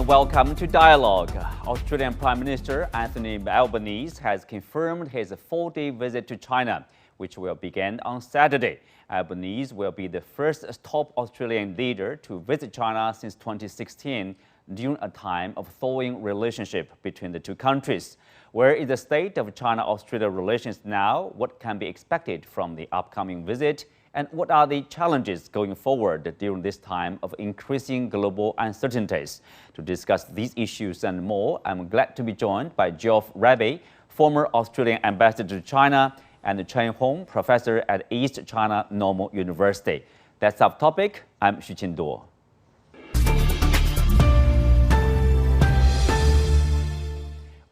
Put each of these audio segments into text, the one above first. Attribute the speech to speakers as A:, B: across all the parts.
A: welcome to Dialogue. Australian Prime Minister Anthony Albanese has confirmed his 4-day visit to China, which will begin on Saturday. Albanese will be the first top Australian leader to visit China since 2016 during a time of thawing relationship between the two countries. Where is the state of China-Australia relations now? What can be expected from the upcoming visit? And what are the challenges going forward during this time of increasing global uncertainties? To discuss these issues and more, I'm glad to be joined by Geoff Raby, former Australian ambassador to China, and Chen Hong, professor at East China Normal University. That's our topic. I'm Xu Qinduo.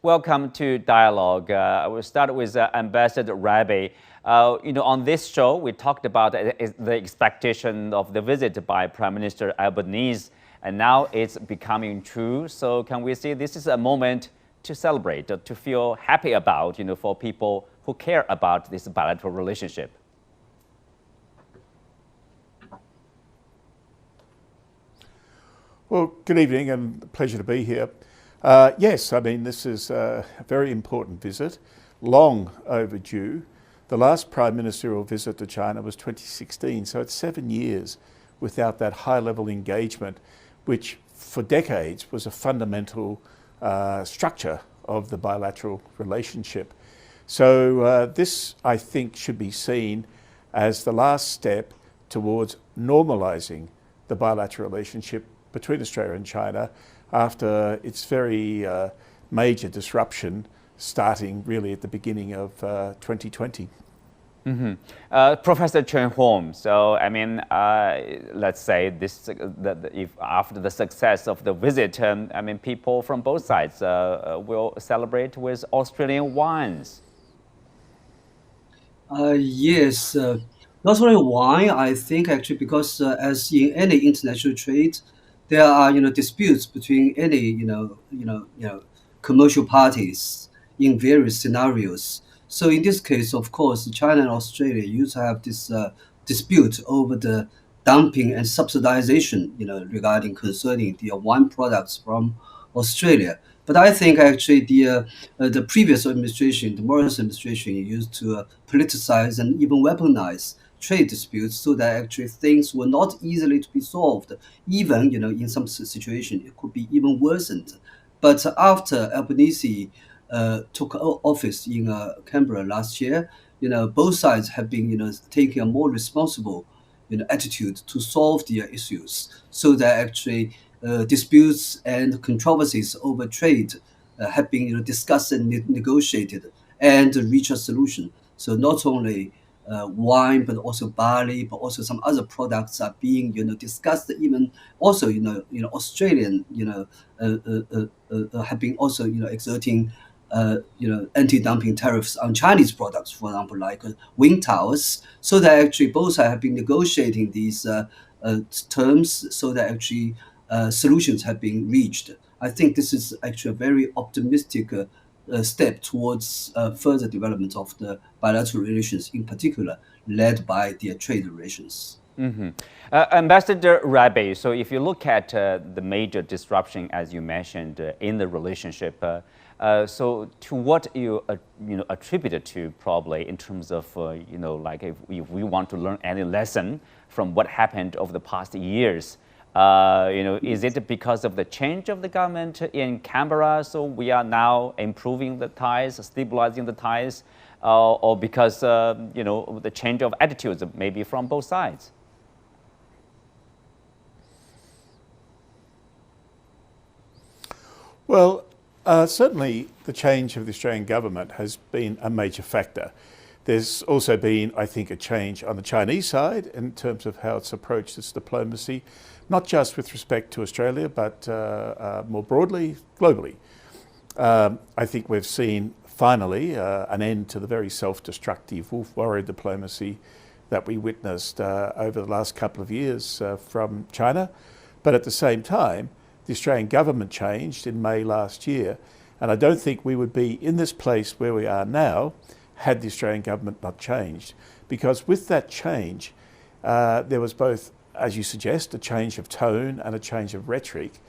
A: Welcome to Dialogue. We'll start with Ambassador Raby. On this show, we talked about the expectation of the visit by Prime Minister Albanese, and now it's becoming true. So can we say this is a moment to celebrate, to feel happy about, for people who care about this bilateral relationship?
B: Well, good evening and a pleasure to be here. Yes, I mean, this is a very important visit, long overdue. The last prime ministerial visit to China was 2016, so it's 7 years without that high-level engagement, which for decades was a fundamental structure of the bilateral relationship. So this, I think, should be seen as the last step towards normalising the bilateral relationship between Australia and China after its very major disruption starting really at the beginning of 2020.
A: Professor Chen Hong, so I mean, let's say if after the success of the visit, I mean, people from both sides will celebrate with Australian wines.
C: Yes, not only wine, I think actually because as in any international trade, there are disputes between any commercial parties in various scenarios. So in this case, of course, China and Australia used to have this dispute over the dumping and subsidization, concerning the wine products from Australia. But I think actually the previous administration, the Morrison administration, used to politicize and even weaponize trade disputes so that actually things were not easily to be solved. Even, in some situation, it could be even worsened. But after Albanese took office in Canberra last year, both sides have been, taking a more responsible, attitude to solve their issues, so that actually disputes and controversies over trade have been, discussed and negotiated and reach a solution. So not only wine, but also barley, but also some other products are being, discussed. Even also, Australian, have been also, exerting anti-dumping tariffs on Chinese products, for example, like wind towers, so that actually both have been negotiating these terms, so that actually solutions have been reached. I think this is actually a very optimistic step towards further development of the bilateral relations, in particular, led by their trade relations.
A: Ambassador Raby, so if you look at the major disruption, as you mentioned, in the relationship, so to what you attribute it to, probably in terms of like if we want to learn any lesson from what happened over the past years, is it because of the change of the government in Canberra, so we are now improving the ties, stabilizing the ties, or because the change of attitudes maybe from both sides?
B: Well, certainly the change of the Australian government has been a major factor. There's also been, I think, a change on the Chinese side in terms of how it's approached its diplomacy, not just with respect to Australia, but more broadly, globally. I think we've seen finally an end to the very self-destructive wolf warrior diplomacy that we witnessed over the last couple of years from China. But at the same time, the Australian government changed in May last year, and I don't think we would be in this place where we are now had the Australian government not changed. Because with that change, there was both, as you suggest, a change of tone and a change of rhetoric.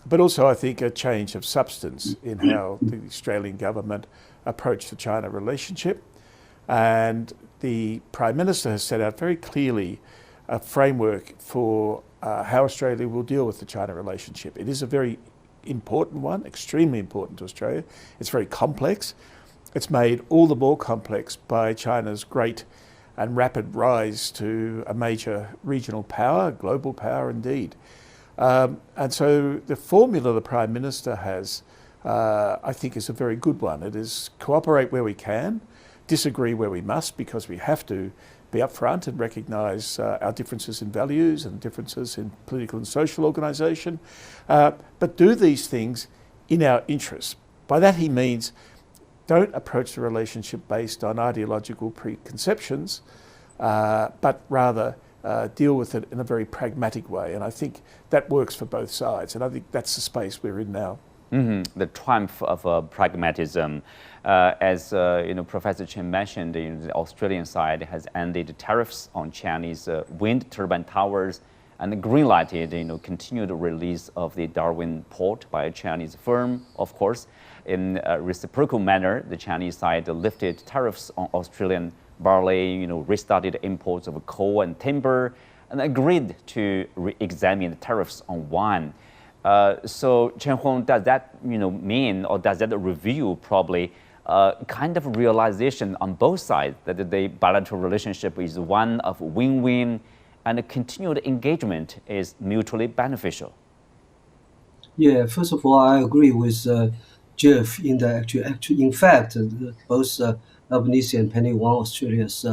B: but also I think a change of substance in how the Australian government approached the China relationship. And the Prime Minister has set out very clearly a framework for how Australia will deal with the China relationship. It is a very important one, extremely important to Australia. It's very complex. It's made all the more complex by China's great and rapid rise to a major regional power, global power indeed. And so the formula the Prime Minister has, I think, is a very good one. It is cooperate where we can, disagree where we must, because we have to be upfront and recognise our differences in values and differences in political and social organisation, but do these things in our interests. By that he means don't approach the relationship based on ideological preconceptions, but rather deal with it in a very pragmatic way. And I think that works for both sides. And I think that's the space we're in now.
A: The triumph of pragmatism. As Professor Chen mentioned, the Australian side has ended tariffs on Chinese wind turbine towers and green-lighted continued release of the Darwin port by a Chinese firm, of course. In a reciprocal manner, the Chinese side lifted tariffs on Australian barley, restarted imports of coal and timber, and agreed to re-examine the tariffs on wine. So, Chen Hong, does that mean, or does that reveal probably kind of realization on both sides that the bilateral relationship is one of win-win and the continued engagement is mutually beneficial?
C: Yeah, first of all, I agree with Geoff in that in fact, both Albanese and Penny Wong, Australia's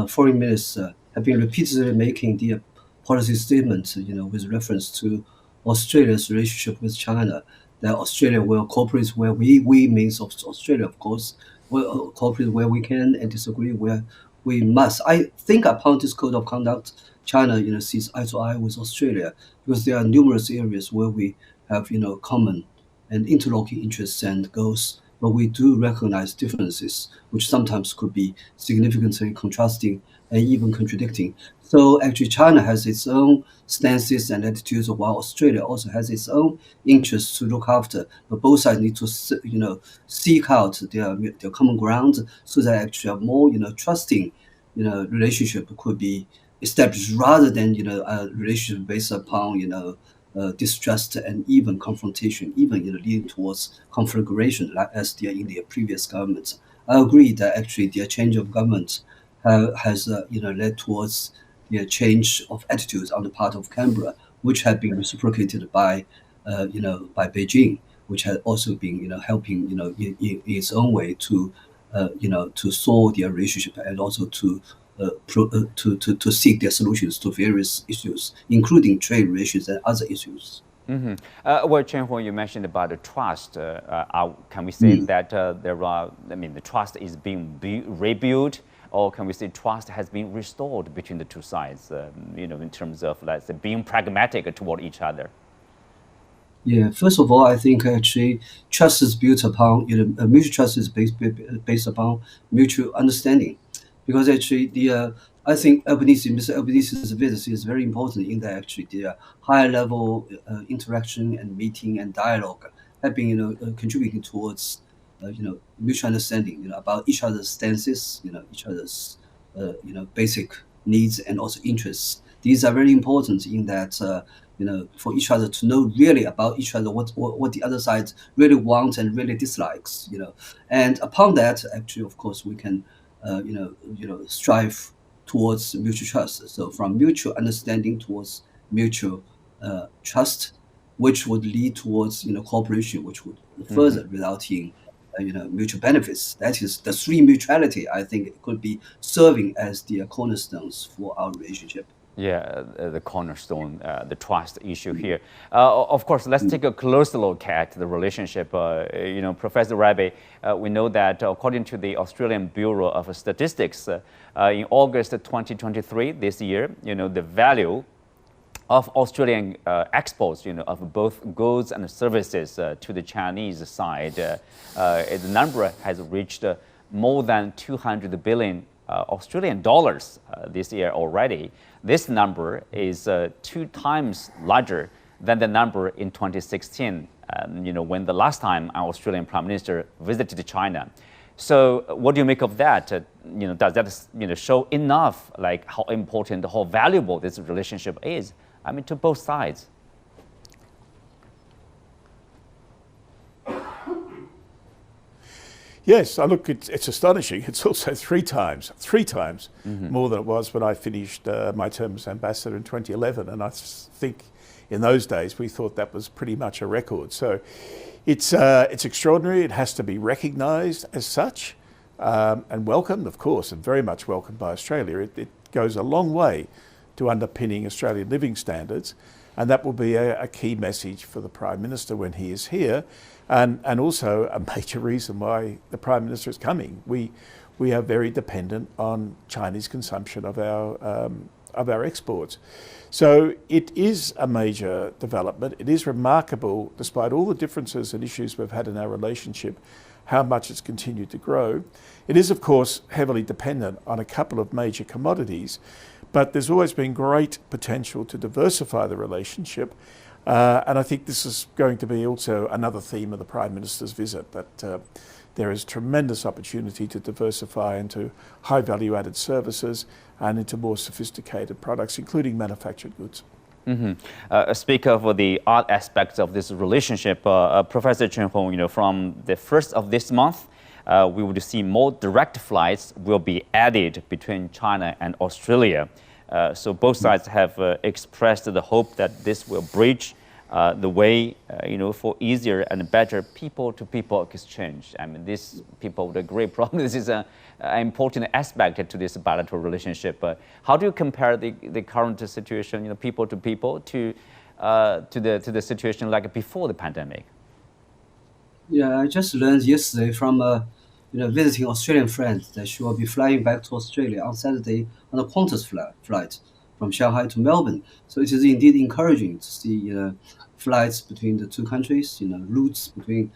C: foreign minister, have been repeatedly making the policy statements, with reference to Australia's relationship with China, that Australia will cooperate where we means of Australia, of course, will cooperate where we can and disagree where we must. I think upon this code of conduct, China, sees eye to eye with Australia, because there are numerous areas where we have, common and interlocking interests and goals, but we do recognize differences, which sometimes could be significantly contrasting and even contradicting. So actually, China has its own stances and attitudes, while Australia also has its own interests to look after. But both sides need to, seek out their common ground, so that actually a more, trusting, relationship could be established, rather than, a relationship based upon, distrust and even confrontation, even leading towards conflagration, like as they are in their previous governments. I agree that actually their change of government has led towards the change of attitudes on the part of Canberra, which had been reciprocated by Beijing, which had also been helping in its own way to to solve their relationship, and also to seek their solutions to various issues, including trade relations and other issues.
A: Well, Chen Hong, you mentioned about the trust. Can we say that the trust is being rebuilt, or can we say trust has been restored between the two sides? In terms of, let's say, being pragmatic toward each other.
C: Yeah, first of all, I think actually trust is built upon mutual trust is based upon mutual understanding, because actually I think Mr. Albanese's visit is very important in that actually the higher level interaction and meeting and dialogue have been contributing towards mutual understanding about each other's stances, each other's basic needs and also interests. These are very important in that for each other to know really about each other, what the other side really wants and really dislikes, and upon that actually, of course, we can strive towards mutual trust. So from mutual understanding towards mutual trust, which would lead towards cooperation, which would further result in mutual benefits. That is the three mutuality. I think it could be serving as the cornerstones for our relationship.
A: Yeah, the cornerstone, the trust issue here. Of course, let's take a closer look at the relationship. Professor Raby, we know that according to the Australian Bureau of Statistics, in August 2023, this year, the value of Australian exports, of both goods and services to the Chinese side, the number has reached more than 200 billion Australian dollars this year already. This number is 2 times larger than the number in 2016, when the last time our Australian Prime Minister visited China. So what do you make of that? Does that show enough, like how important, how valuable this relationship is? I mean, to both sides.
B: Yes, look, it's astonishing. It's also three times more than it was when I finished my term as ambassador in 2011. And I think in those days we thought that was pretty much a record. So it's extraordinary. It has to be recognised as such and welcomed, of course, and very much welcomed by Australia. It goes a long way to underpinning Australian living standards. And that will be a key message for the Prime Minister when he is here, and also a major reason why the Prime Minister is coming. We are very dependent on Chinese consumption of our exports. So it is a major development. It is remarkable, despite all the differences and issues we've had in our relationship, how much it's continued to grow. It is, of course, heavily dependent on a couple of major commodities, but there's always been great potential to diversify the relationship. And I think this is going to be also another theme of the Prime Minister's visit, that there is tremendous opportunity to diversify into high value added services and into more sophisticated products, including manufactured goods.
A: Speak of the art aspects of this relationship, Professor Chen Hong, from the 1st of this month, we would see more direct flights will be added between China and Australia. So both sides have expressed the hope that this will bridge the way, for easier and better people-to-people exchange. I mean, these people would agree probably this is an important aspect to this bilateral relationship. How do you compare the current situation, people-to-people, to the situation like before the pandemic?
C: Yeah, I just learned yesterday from visiting Australian friends that she will be flying back to Australia on Saturday on a Qantas flight from Shanghai to Melbourne. So it is indeed encouraging to see flights between the two countries, routes between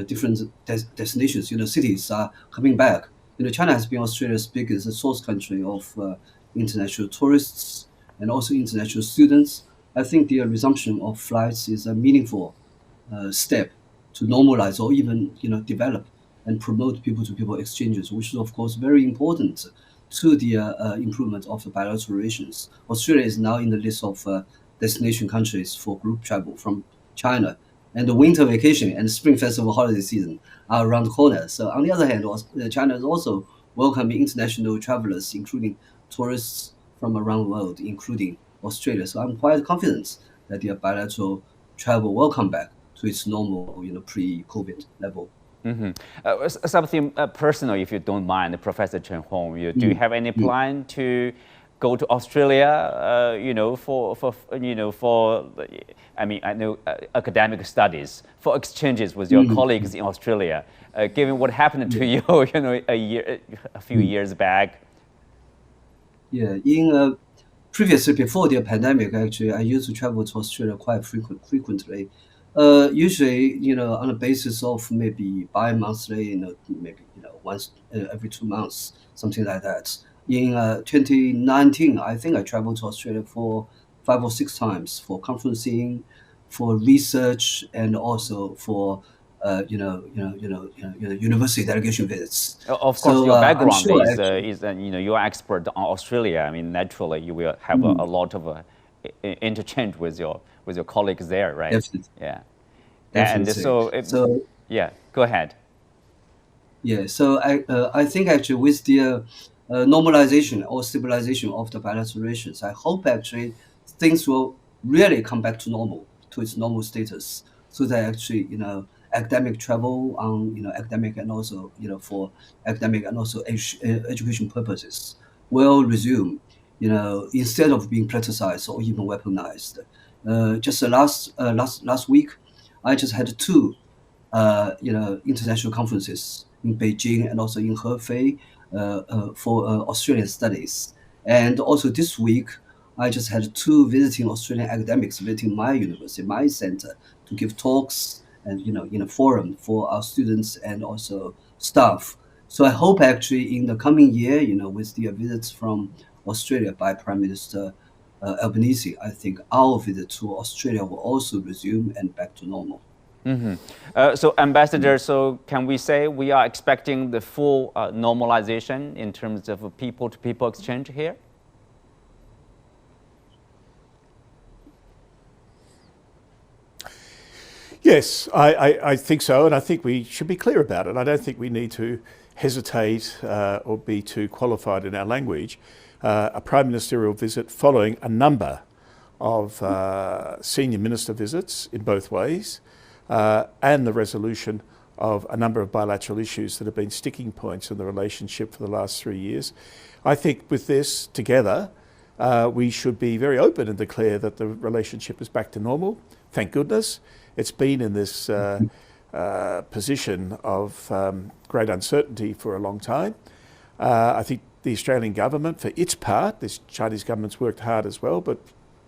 C: different destinations, cities are coming back. China has been Australia's biggest source country of international tourists and also international students. I think the resumption of flights is a meaningful step to normalize or even develop and promote people-to-people exchanges, which is of course very important to the improvement of the bilateral relations. Australia is now in the list of destination countries for group travel from China, and the winter vacation and spring festival holiday season are around the corner. So on the other hand, China is also welcoming international travelers, including tourists from around the world, including Australia. So I'm quite confident that the bilateral travel will come back to its normal, pre-COVID level.
A: Something personal, if you don't mind, Professor Chen Hong. Do you have any plan to go to Australia? I know academic studies, for exchanges with your colleagues in Australia. Given what happened to you, a few years back.
C: Yeah, previously before the pandemic, actually, I used to travel to Australia quite frequently. Usually, on a basis of maybe bi-monthly, maybe once every 2 months, something like that. In 2019, I think I traveled to Australia for 5 or 6 times for conferencing, for research, and also for university delegation visits.
A: Of course, your background is you're expert on Australia. I mean, naturally, you will have a lot of interchange with your colleagues there, right?
C: Definitely.
A: Yeah.
C: Definitely.
A: And yeah, go ahead.
C: Yeah, so I think actually with the normalization or stabilization of the bilateral relations, I hope actually things will really come back to normal, to its normal status, so that actually academic travel on academic and also for academic and also education purposes will resume, instead of being politicized or even weaponized. Just last week, I just had 2 international conferences in Beijing and also in Hefei for Australian studies. And also this week, I just had 2 visiting Australian academics visiting my university, my center, to give talks and in a forum for our students and also staff. So I hope actually in the coming year, with the visits from Australia by Prime Minister Albanese, I think our visit to Australia will also resume and back to normal.
A: So, Ambassador, so can we say we are expecting the full normalization in terms of people-to-people exchange here?
B: Yes, I think so, and I think we should be clear about it. I don't think we need to hesitate or be too qualified in our language. A prime ministerial visit following a number of senior minister visits in both ways, and the resolution of a number of bilateral issues that have been sticking points in the relationship for the last 3 years. I think with this together, we should be very open and declare that the relationship is back to normal. Thank goodness. It's been in this position of great uncertainty for a long time. I think the Australian government, for its part, this Chinese government's worked hard as well, but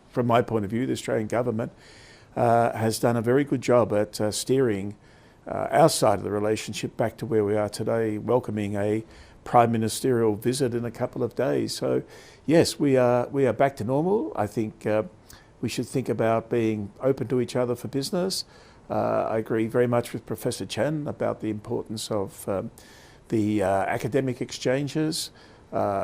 B: from my point of view, the Australian government has done a very good job at steering our side of the relationship back to where we are today, welcoming a prime ministerial visit in a couple of days. So, yes, we are back to normal. I think we should think about being open to each other for business. I agree very much with Professor Chen about the importance of the academic exchanges,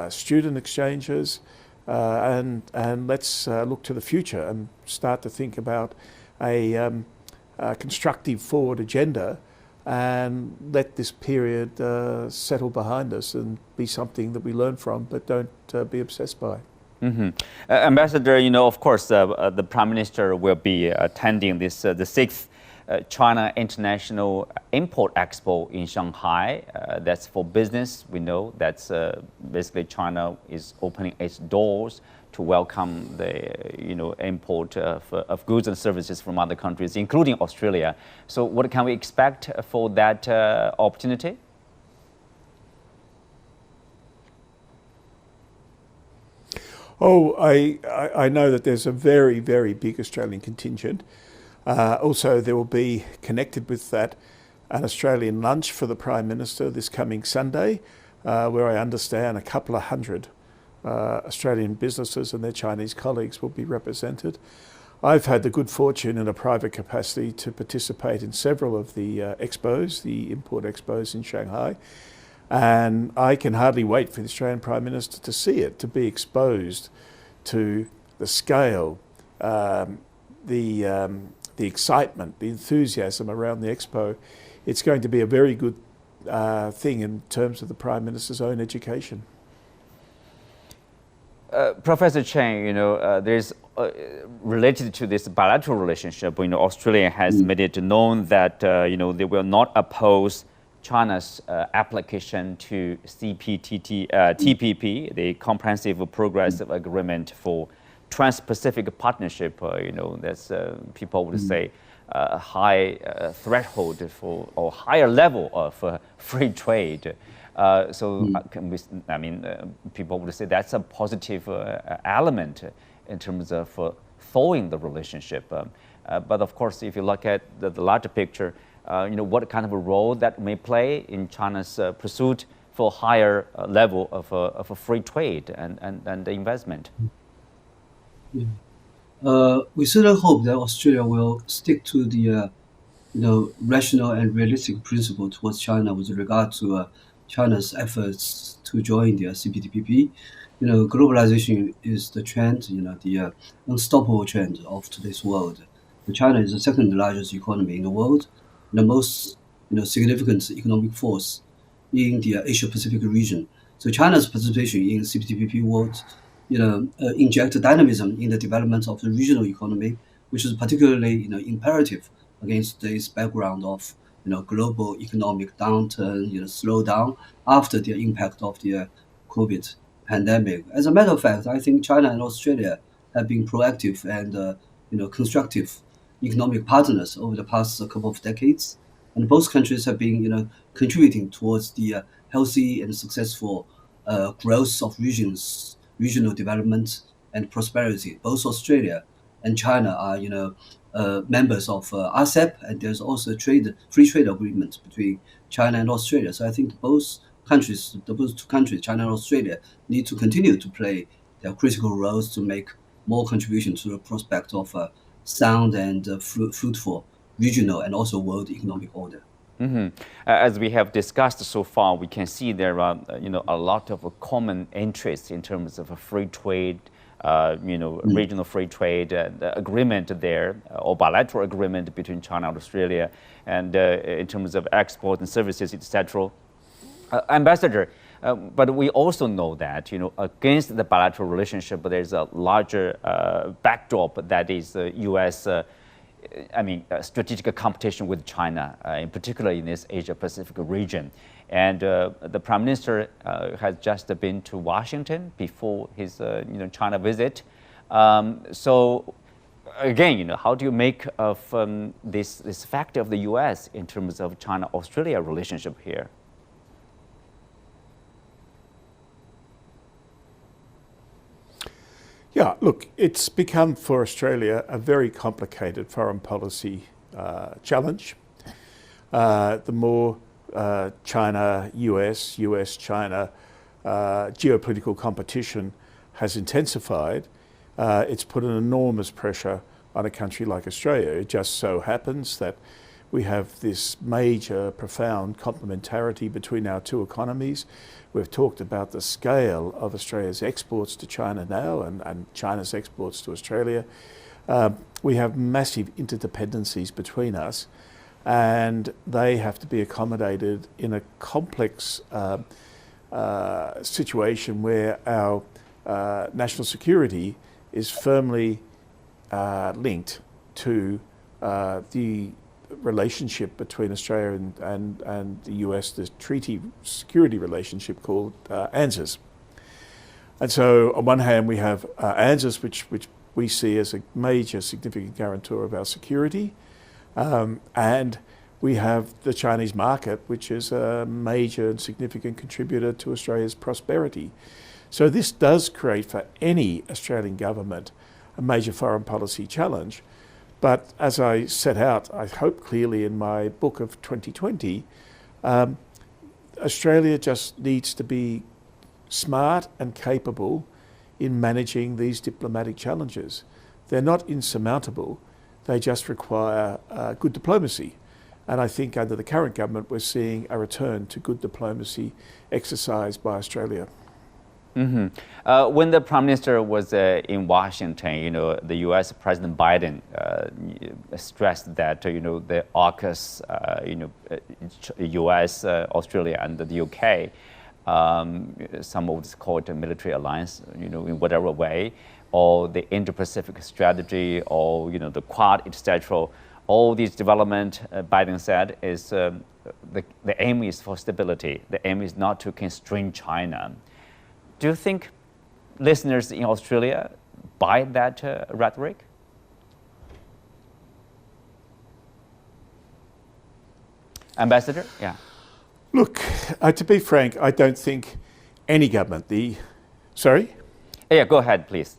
B: student exchanges, and let's look to the future and start to think about a constructive forward agenda and let this period settle behind us and be something that we learn from but don't be obsessed by.
A: Ambassador, of course, the Prime Minister will be attending this the 6th China International Import Expo in Shanghai. That's for business. We know that's basically China is opening its doors to welcome the import of goods and services from other countries, including Australia. So, what can we expect for that opportunity?
B: Oh, I know that there's a very, very big Australian contingent. Also, there will be connected with that an Australian lunch for the Prime Minister this coming Sunday, where I understand a couple of hundred Australian businesses and their Chinese colleagues will be represented. I've had the good fortune in a private capacity to participate in several of the expos, the import expos in Shanghai. And I can hardly wait for the Australian Prime Minister to see it, to be exposed to the scale, the excitement, the enthusiasm around the expo. It's going to be a very good thing in terms of the Prime Minister's own education.
A: Professor Chen, there's related to this bilateral relationship. Australia has made it known that they will not oppose China's application to TPP, the Comprehensive Progressive Agreement for Trans-Pacific Partnership. That's people would say a high threshold for or higher level of free trade. People would say that's a positive element in terms of thawing the relationship. But of course, if you look at the larger picture, what kind of a role that may play in China's pursuit for higher level of a free trade and investment.
C: We certainly hope that Australia will stick to the rational and realistic principle towards China with regard to China's efforts to join the CPTPP. Globalization is the trend, the unstoppable trend of today's world. China is the second largest economy in the world, the most significant economic force in the Asia-Pacific region. So China's participation in CPTPP would inject dynamism in the development of the regional economy, which is particularly imperative against this background of global economic downturn, slowdown after the impact of the COVID pandemic. As a matter of fact, I think China and Australia have been proactive and constructive economic partners over the past couple of decades, and both countries have been contributing towards the healthy and successful growth of regional development and prosperity. Both Australia and China are members of RCEP, and there's also free trade agreement between China and Australia. So I think both two countries, China and Australia, need to continue to play their critical roles to make more contribution to the prospect of a sound and fruitful regional and also world economic order.
A: As we have discussed so far, we can see there are a lot of common interests in terms of a free trade, regional free trade agreement there, or bilateral agreement between China and Australia, and in terms of export and services, etc. Ambassador, but we also know that against the bilateral relationship, there's a larger backdrop that is U.S. Strategic competition with China, in particular in this Asia-Pacific region. And the Prime Minister has just been to Washington before his China visit. So again, how do you make of this factor of the U.S. in terms of China-Australia relationship here?
B: Yeah, look, it's become for Australia a very complicated foreign policy challenge. The more China, US, China geopolitical competition has intensified, it's put an enormous pressure on a country like Australia. It just so happens that we have this major, profound complementarity between our two economies. We've talked about the scale of Australia's exports to China now and China's exports to Australia. We have massive interdependencies between us, and they have to be accommodated in a complex situation where our national security is firmly linked to the relationship between Australia and the US, the treaty security relationship called ANZUS. And so on one hand we have ANZUS, which we see as a major significant guarantor of our security, and we have the Chinese market, which is a major and significant contributor to Australia's prosperity. So this does create for any Australian government a major foreign policy challenge. But as I set out, I hope clearly in my book of 2020, Australia just needs to be smart and capable in managing these diplomatic challenges. They're not insurmountable, they just require good diplomacy. And I think under the current government, we're seeing a return to good diplomacy exercised by Australia.
A: When the Prime Minister was in Washington, the U.S. President Biden stressed that the AUKUS, U.S., Australia, and the U.K., some would call it a military alliance, in whatever way, or the Indo-Pacific strategy, or the Quad, etc. All these development, Biden said, is the aim is for stability. The aim is not to constrain China. Do you think listeners in Australia buy that rhetoric? Ambassador? Yeah.
B: Look, to be frank, I don't think any government, Sorry?
A: Yeah, go ahead, please.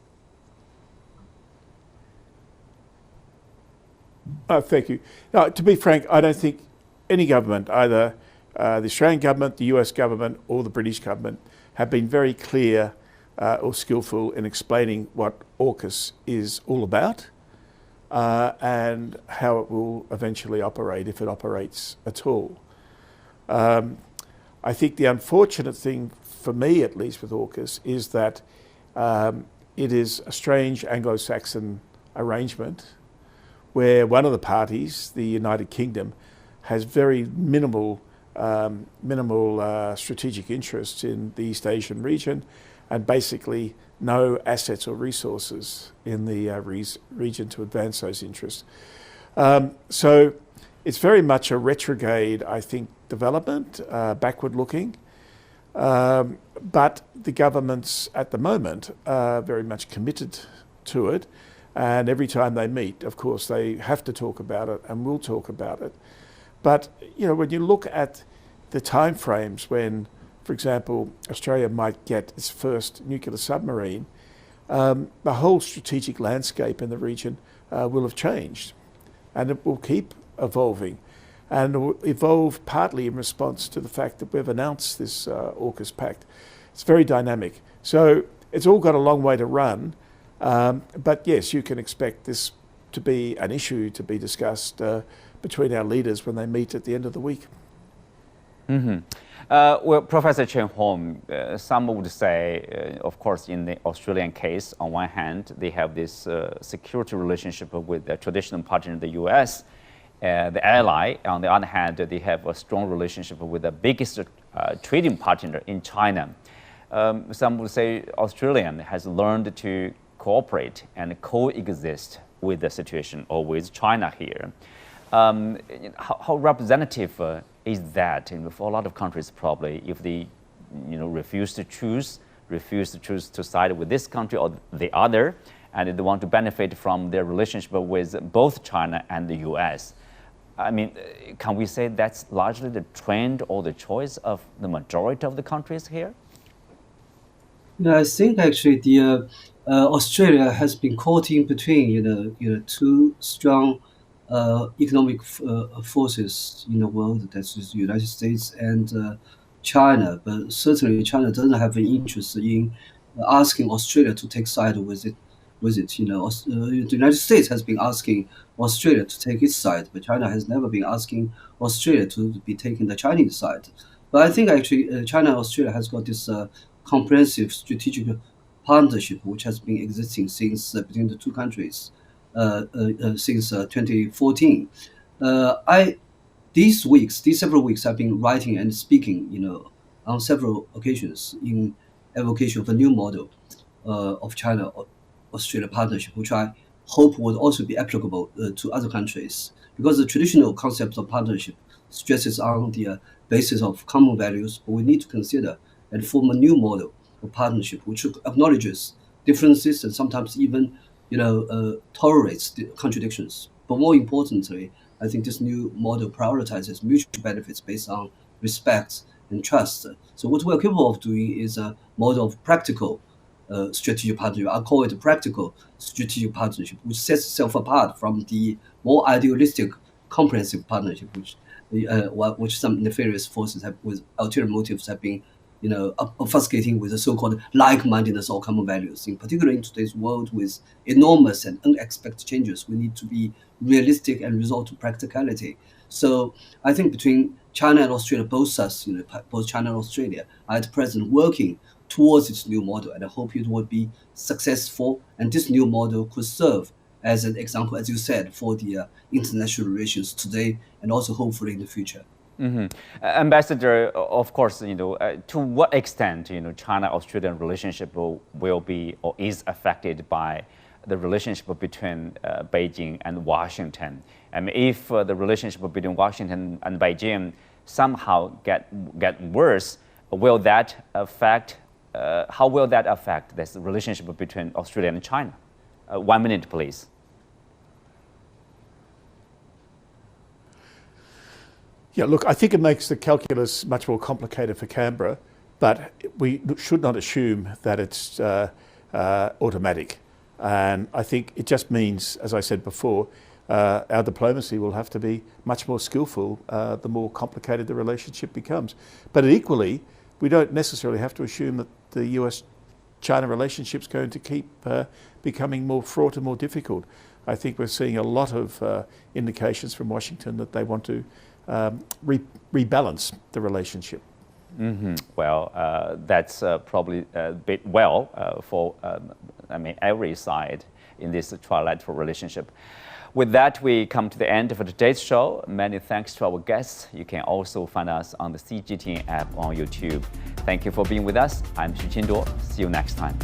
B: Thank you. No, to be frank, I don't think any government, either the Australian government, the US government, or the British government, have been very clear or skillful in explaining what AUKUS is all about and how it will eventually operate, if it operates at all. I think the unfortunate thing, for me at least, with AUKUS is that it is a strange Anglo-Saxon arrangement where one of the parties, the United Kingdom, has very minimal strategic interests in the East Asian region and basically no assets or resources in the region to advance those interests. So it's very much a retrograde, I think, development, backward looking. But the governments at the moment are very much committed to it. And every time they meet, of course, they have to talk about it and will talk about it. But, when you look at the timeframes when, for example, Australia might get its first nuclear submarine, the whole strategic landscape in the region will have changed. And it will keep evolving. And it will evolve partly in response to the fact that we've announced this AUKUS pact. It's very dynamic. So it's all got a long way to run. But yes, you can expect this to be an issue to be discussed between our leaders when they meet at the end of the week.
A: Well, Professor Chen Hong, some would say, of course, in the Australian case, on one hand, they have this security relationship with their traditional partner, the US, the ally. On the other hand, they have a strong relationship with the biggest trading partner in China. Some would say Australia has learned to cooperate and coexist with the situation or with China here. How representative is that for a lot of countries? Probably, if they, refuse to choose to side with this country or the other, and they want to benefit from their relationship with both China and the U.S. I mean, can we say that's largely the trend or the choice of the majority of the countries here?
C: Yeah, I think actually the Australia has been caught in between, two strong economic forces in the world. That's the United States and China. But certainly, China doesn't have an interest in asking Australia to take side with it. The United States has been asking Australia to take its side, but China has never been asking Australia to be taking the Chinese side. But I think actually China and Australia has got this comprehensive strategic partnership which has been existing since between the two countries since 2014. These several weeks, I've been writing and speaking, on several occasions in evocation of a new model of China-Australia partnership, which I hope would also be applicable to other countries, because the traditional concept of partnership stresses on the basis of common values, but we need to consider and form a new model of partnership which acknowledges differences and sometimes even tolerates the contradictions. But more importantly, I think this new model prioritizes mutual benefits based on respect and trust. So what we're capable of doing is a model of practical strategic partnership. I call it a practical strategic partnership, which sets itself apart from the more idealistic comprehensive partnership, which some nefarious forces with ulterior motives have been obfuscating with the so-called like-mindedness or common values. In particular, in today's world with enormous and unexpected changes, we need to be realistic and resort to practicality. So I think between China and Australia, both China and Australia are at present working towards this new model, and I hope it will be successful. And this new model could serve as an example, as you said, for the international relations today and also hopefully in the future.
A: Ambassador, of course, to what extent, China-Australian relationship will be or is affected by the relationship between Beijing and Washington. I mean, if the relationship between Washington and Beijing somehow get worse, will that affect? How will that affect this relationship between Australia and China? 1 minute, please.
B: Yeah, look, I think it makes the calculus much more complicated for Canberra, but we should not assume that it's automatic. And I think it just means, as I said before, our diplomacy will have to be much more skillful the more complicated the relationship becomes. But equally, we don't necessarily have to assume that the US-China relationship is going to keep becoming more fraught and more difficult. I think we're seeing a lot of indications from Washington that they want to rebalance the relationship.
A: Well, that's probably a bit for every side in this trilateral relationship. With that, we come to the end of today's show. Many thanks to our guests. You can also find us on the CGTN app on YouTube. Thank you for being with us. I'm Xu Qinduo. See you next time.